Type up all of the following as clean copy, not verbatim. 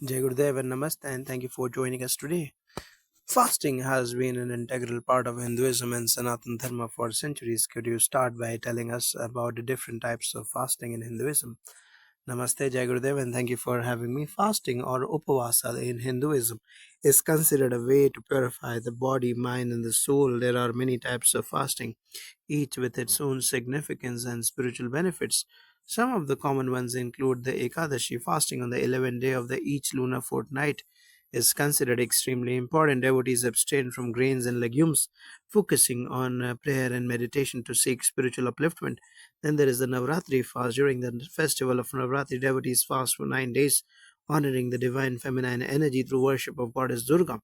Jai Gurudev and Namaste, and thank you for joining us today. Fasting has been an integral part of Hinduism and Sanatan Dharma for centuries. Could you start by telling us about the different types of fasting in Hinduism? Namaste, Jai Gurudev, and thank you for having me. Fasting or upavasa in Hinduism is considered a way to purify the body, mind, and the soul. There are many types of fasting, each with its own significance and spiritual benefits. Some of the common ones include the Ekadashi, fasting on the 11th day of the each lunar fortnight is considered extremely important. Devotees abstain from grains and legumes, focusing on prayer and meditation to seek spiritual upliftment. Then there is the Navratri fast. During the festival of Navratri, devotees fast for 9 days, honoring the divine feminine energy through worship of goddess Durga.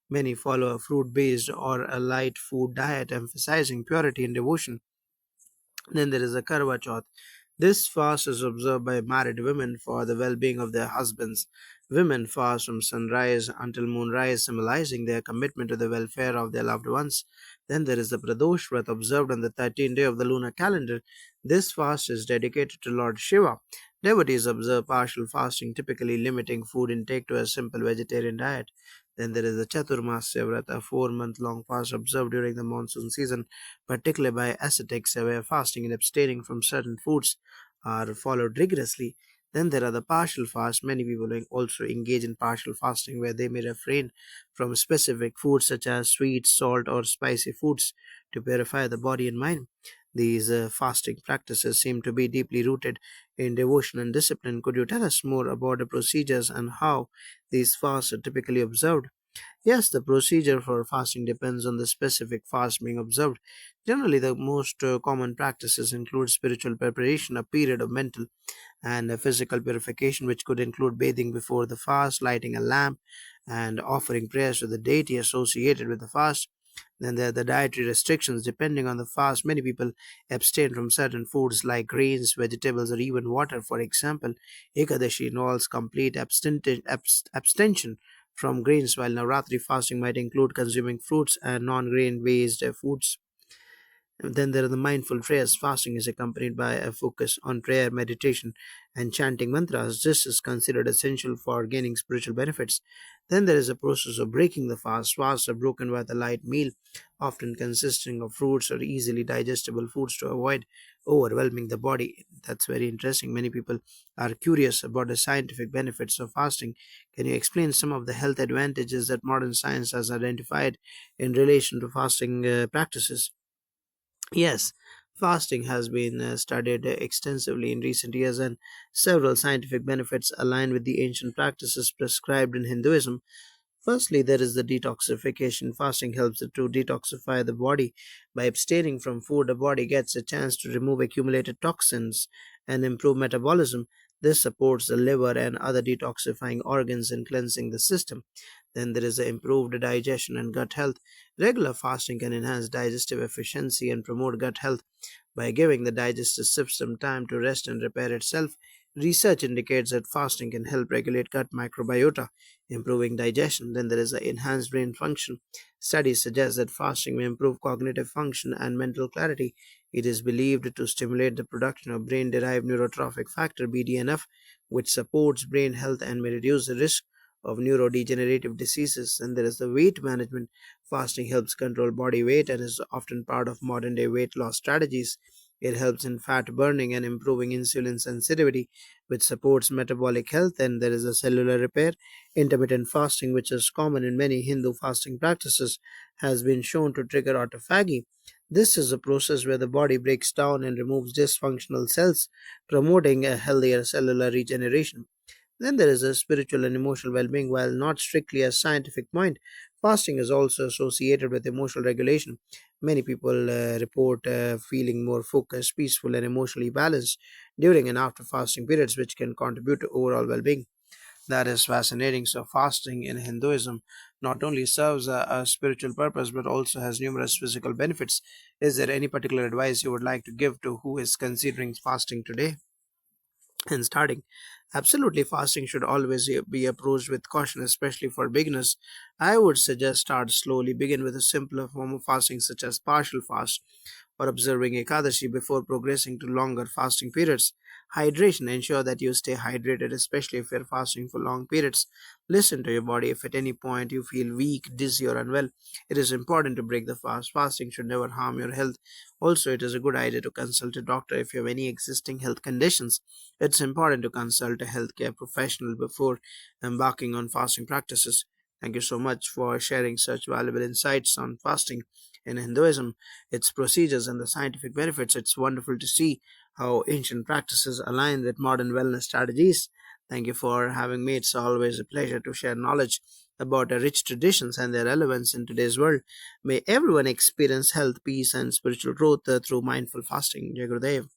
Many follow a fruit based or a light food diet, emphasizing purity and devotion. Then there is a Karwa Chauth. This fast is observed by married women for the well being of their husbands. Women fast from sunrise until moonrise, symbolizing their commitment to the welfare of their loved ones. Then there is the Pradosh Vrat, observed on the 13th day of the lunar calendar. This fast is dedicated to Lord Shiva. Devotees observe partial fasting, typically limiting food intake to a simple vegetarian diet. Then there is the Chaturmasya Vrat, a 4 month long fast observed during the monsoon season, particularly by ascetics where fasting and abstaining from certain foods are followed rigorously. Then there are the partial fast. Many people also engage in partial fasting where they may refrain from specific foods such as sweet, salt, or spicy foods to purify the body and mind. These fasting practices seem to be deeply rooted in devotion and discipline. Could you tell us more about the procedures and how these fasts are typically observed? Yes, the procedure for fasting depends on the specific fast being observed. Generally, the most common practices include spiritual preparation, a period of mental and physical purification, which could include bathing before the fast, lighting a lamp, and offering prayers to the deity associated with the fast. Then there are the dietary restrictions. Depending on the fast, many people abstain from certain foods like grains, vegetables, or even water. For example, Ekadashi involves complete abstention from grains, while Navratri fasting might include consuming fruits and non grain based foods. Then there are the mindful prayers. Fasting is accompanied by a focus on prayer, meditation, and chanting mantras. This is considered essential for gaining spiritual benefits. Then there is a process of breaking the fast. Fasts are broken by the light meal, often consisting of fruits or easily digestible foods to avoid overwhelming the body. That's very interesting. Many people are curious about the scientific benefits of fasting. Can you explain some of the health advantages that modern science has identified in relation to fasting practices? Yes, fasting has been studied extensively in recent years, and several scientific benefits align with the ancient practices prescribed in Hinduism. Firstly, there is the detoxification. Fasting helps to detoxify the body. By abstaining from food, the body gets a chance to remove accumulated toxins and improve metabolism. This supports the liver and other detoxifying organs in cleansing the system. Then there is the improved digestion and gut health. Regular fasting can enhance digestive efficiency and promote gut health by giving the digestive system time to rest and repair itself. Research indicates that fasting can help regulate gut microbiota, improving digestion. Then there is the enhanced brain function. Studies suggest that fasting may improve cognitive function and mental clarity. It is believed to stimulate the production of brain derived neurotrophic factor BDNF, which supports brain health and may reduce the risk of neurodegenerative diseases. And there is the weight management. Fasting helps control body weight and is often part of modern day weight loss strategies. It helps in fat burning and improving insulin sensitivity, which supports metabolic health. And there is a cellular repair. Intermittent fasting, which is common in many Hindu fasting practices, has been shown to trigger autophagy. This is a process where the body breaks down and removes dysfunctional cells, promoting a healthier cellular regeneration. Then there is a spiritual and emotional well being. While not strictly a scientific point, fasting is also associated with emotional regulation. Many people report feeling more focused, peaceful, and emotionally balanced during and after fasting periods, which can contribute to overall well being. That is fascinating. So, fasting in Hinduism not only serves a spiritual purpose but also has numerous physical benefits. Is there any particular advice you would like to give to who is considering fasting today? And starting, absolutely, fasting should always be approached with caution, especially for beginners. I would suggest start slowly. Begin with a simpler form of fasting such as partial fast or observing ekadashi before progressing to longer fasting periods. Hydration: ensure that you stay hydrated, especially if you're fasting for long periods. Listen to your body. If at any point you feel weak, dizzy, or unwell, it is important to break the fast. Fasting should never harm your health. Also, it is a good idea to consult a doctor if you have any existing health conditions. It's important to consult a healthcare professional before embarking on fasting practices. Thank you so much for sharing such valuable insights on fasting in Hinduism, its procedures, and the scientific benefits. It's wonderful to see how ancient practices align with modern wellness strategies. Thank you for having me. It's always a pleasure to share knowledge about our rich traditions and their relevance in today's world. May everyone experience health, peace, and spiritual growth through mindful fasting. Jai Gurudev.